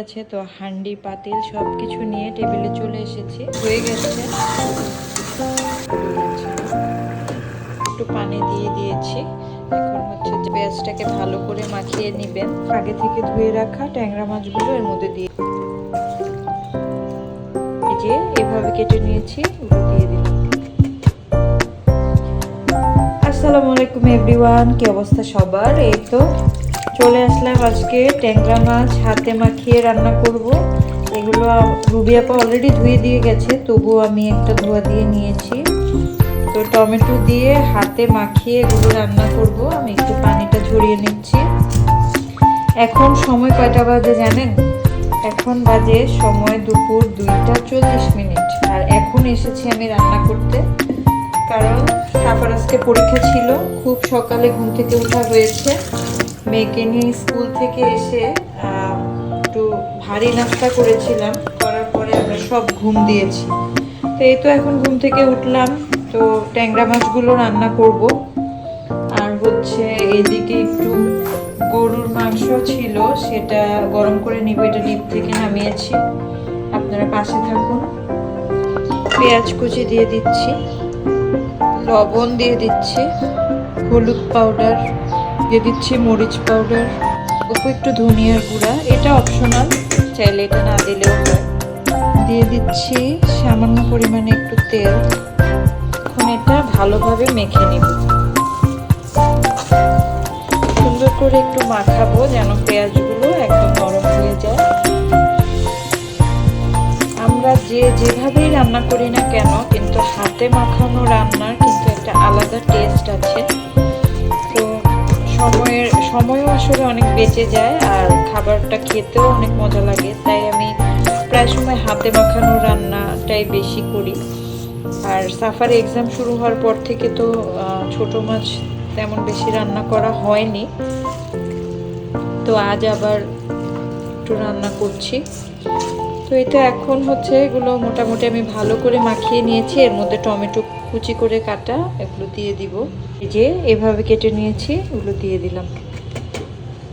আছে তো হান্ডি পাতিল সবকিছু নিয়ে টেবিলে চলে এসেছি। হয়ে গেছে, একটু পানি দিয়ে দিয়েছি। এখন হচ্ছে যে পেঁয়াজটাকে ভালো করে মাখিয়ে নেবেন। আগে থেকে ধুয়ে রাখা ট্যাংরা মাছগুলো এর মধ্যে দিয়ে এই যে এভাবে কেটে নিয়েছি, ওগুলো দিয়ে দিলাম। আসসালামু আলাইকুম এভরিওয়ান, কি অবস্থা সবার? এই তো চলে আসলাম। আজকে ট্যাংরা মাছ হাতে মাখিয়ে রান্না করব। এগুলো রুবি আপা অলরেডি ধুয়ে দিয়ে গেছে, তবুও আমি একটা ধোয়া দিয়ে নিয়েছি। তো টমেটো দিয়ে হাতে মাখিয়ে এগুলো রান্না করব। আমি একটু পানিটা ঝরিয়ে নিচ্ছি। এখন সময় কয়টা বাজে জানেন? এখন বাজে সময় দুপুর 2টা 40 মিনিট। আর এখন এসেছি আমি রান্না করতে, কারণ সাফার আজকে পরীক্ষা ছিল। খুব সকালে ঘুম থেকে ওঠা হয়েছে। মেয়েকে নিয়ে স্কুল থেকে এসে একটু ভারী নাস্তা করেছিলাম, করার পরে আমরা সব ঘুম দিয়েছি। তো এই তো এখন ঘুম থেকে উঠলাম। তো ট্যাংরা মাছগুলো রান্না করব। আর হচ্ছে এইদিকে একটু গরুর মাংস ছিল, সেটা গরম করে নিব। এটা ডিপ থেকে নামিয়েছি। আপনারা পাশে থাকুন। পেঁয়াজ কুচি দিয়ে দিচ্ছি, লবণ দিয়ে দিচ্ছি, হলুদ পাউডার দিয়ে দিচ্ছি, মরিচ পাউডার, অল্প একটু ধনিয়ার গুঁড়া, এটা অপশনাল, চাইলে এটা না দিলেও হয়। দিয়ে দিচ্ছি সামান্য পরিমাণে একটু তেল। এখন এটা ভালোভাবে মেখে নিব। সুন্দর করে একটু মাখাবো যেন পেঁয়াজগুলো একদম নরম হয়ে যায়। আমরা যেভাবেই রান্না করি না কেন, কিন্তু হাতে মাখানো রান্নার কিন্তু একটা আলাদা টেস্ট আছে। তো সময়ও আসলে অনেক বেঁচে যায়, আর খাবারটা খেতেও অনেক মজা লাগে। তাই আমি প্রায় সময় হাতে মাখানো রান্নাটাই বেশি করি। আর সাফার এক্সাম শুরু হওয়ার পর থেকে তো ছোট মাছ তেমন বেশি রান্না করা হয়নি। তো আজ আবার একটু রান্না করছি। তো এটা এখন হচ্ছে এগুলো মোটামুটি আমি ভালো করে মাখিয়ে নিয়েছি। এর মধ্যে টমেটো কুচি করে কাটা এগুলো দিয়ে দিব। এই যে এভাবে কেটে নিয়েছি, এগুলো দিয়ে দিলাম।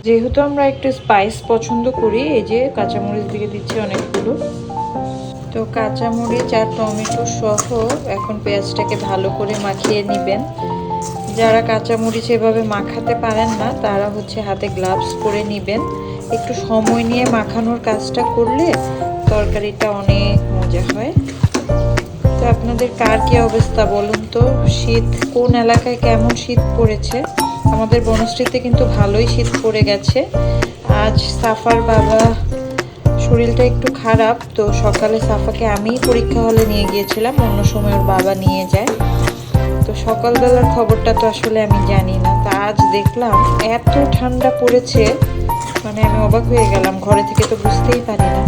যেহেতু আমরা একটু স্পাইস পছন্দ করি, এই যে কাঁচামরিচ দিয়ে দিচ্ছি অনেকগুলো। তো কাঁচামরিচ আর টমেটো সহ এখন পেঁয়াজটাকে ভালো করে মাখিয়ে নেবেন। যারা কাঁচামরিচ এভাবে মাখাতে পারেন না, তারা হচ্ছে হাতে গ্লাভস পরে নেবেন। একটু সময় নিয়ে মাখানোর কাজটা করলে তরকারিটা অনেক মজা হয়। তো আপনাদের কার কি অবস্থা বলুন তো? শীত কোন এলাকায় কেমন শীত পড়েছে? আমাদের বনশ্রীতে কিন্তু ভালোই শীত পড়ে গেছে। আজ সাফার বাবা শরীরটা একটু খারাপ, তো সকালে সাফাকে আমি পরীক্ষা হলে নিয়ে গিয়েছিলাম, অন্য সময় ওর বাবা নিয়ে যায়। তো সকালবেলার খবরটা তো আসলে আমি জানি না। তা আজ দেখলাম এত ঠান্ডা পড়েছে, মানে আমি অবাক হয়ে গেলাম। ঘরে থেকে তো বুঝতেই পারি না।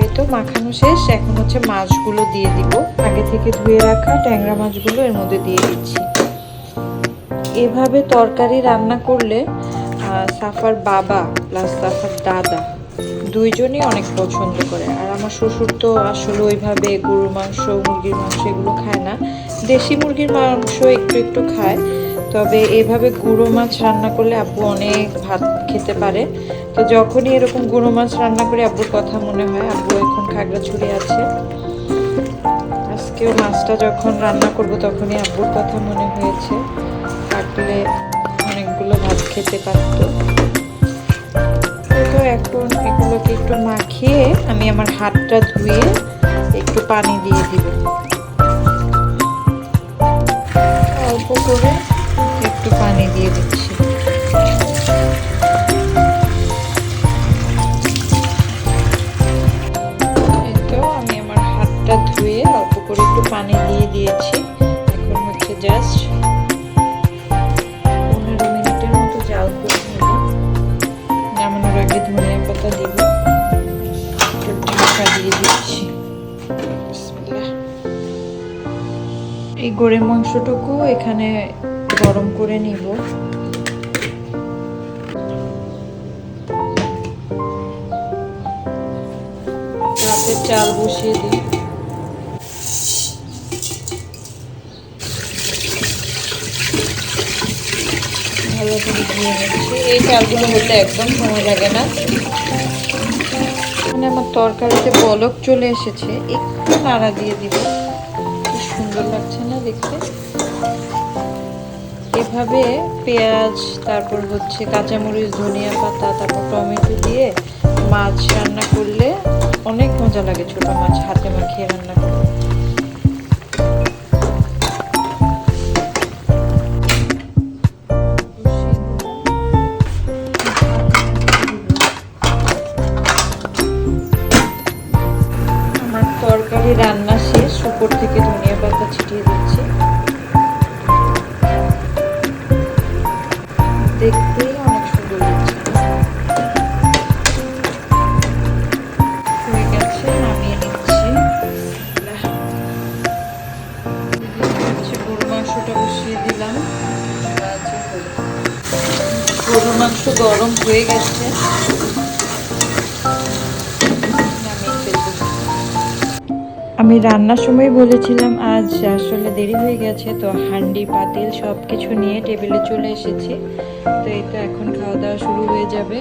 এই তো মাখানো শেষ। এখন হচ্ছে মাছগুলো দিয়ে দিব। আগে থেকে ধুয়ে রাখা ট্যাংরা মাছগুলো এর মধ্যে দিয়ে দিচ্ছি। এভাবে তরকারি রান্না করলে সাফার বাবা প্লাস সাফার দাদা দুইজনই অনেক পছন্দ করে। আর আমার শ্বশুর তো আসলে ওইভাবে গরুর মাংস, মুরগির মাংস এগুলো খায় না। দেশি মুরগির মাংস একটু একটু খায়, তবে এভাবে গুঁড়ো মাছ রান্না করলে আব্বু অনেক ভাত খেতে পারে। তো যখনই এরকম গুঁড়ো মাছ রান্না করে আব্বুর কথা মনে হয়। আব্বু এখন খাগড়াছড়ি আছে। আজকেও মাছটা যখন রান্না করব তখনই আব্বুর কথা মনে হয়েছে। থাকলে অনেকগুলো ভাত খেতে পারতো। তো এখন এগুলোকে একটু মাখিয়ে আমি আমার হাতটা ধুয়ে একটু পানি দিয়ে দিব। অল্প করে একটু পানি দিয়ে দিচ্ছি। এই তো আমি আমার হাতটা ধুয়ে অল্প করে একটু পানি দিয়ে দিয়েছি। এখন হচ্ছে জাস্ট 15 মিনিটের মতো জাল করে নেব। নামানোর আগে ধনিয়া পাতা দিব, ঢাকা দিয়ে দিচ্ছি। এই গরুর মাংসটুকু এখানে গরম করে নিব। তাতে চাল বসিয়ে দিই। ভালো করে ধুয়ে নিচ্ছি। এই চালগুলো হতে একদম সময় লাগে না। এখানে আমার তরকারিতে বলক চলে এসেছে, একটু নাড়া দিয়ে দিব। কি সুন্দর লাগছে না দেখতে। এভাবে পেঁয়াজ, তারপর হচ্ছে কাঁচামরিচ, ধনিয়া পাতা, তারপর টমেটো দিয়ে মাছ রান্না করলে অনেক মজা লাগে। ছোট মাছ হাতে মাখিয়ে রান্না করলে। আমার তরকারি রান্না শেষ, উপর থেকে ধনিয়া পাতা ছিটিয়ে দিচ্ছি। দেখতেই অনেক সুন্দর লাগছে। হয়ে গেছে, নামিয়ে নিচ্ছি। গরুর মাংসটা বসিয়ে দিলাম। গরুর মাংস গরম হয়ে গেছে, নামিয়ে ফেলবো। আমি রান্নার সময় বলেছিলাম আজ আসলে দেরি হয়ে গেছে, তো হান্ডি পাতিল সব কিছু নিয়ে টেবিলে চলে এসেছি। তো এই তো এখন খাওয়া দাওয়া শুরু হয়ে যাবে।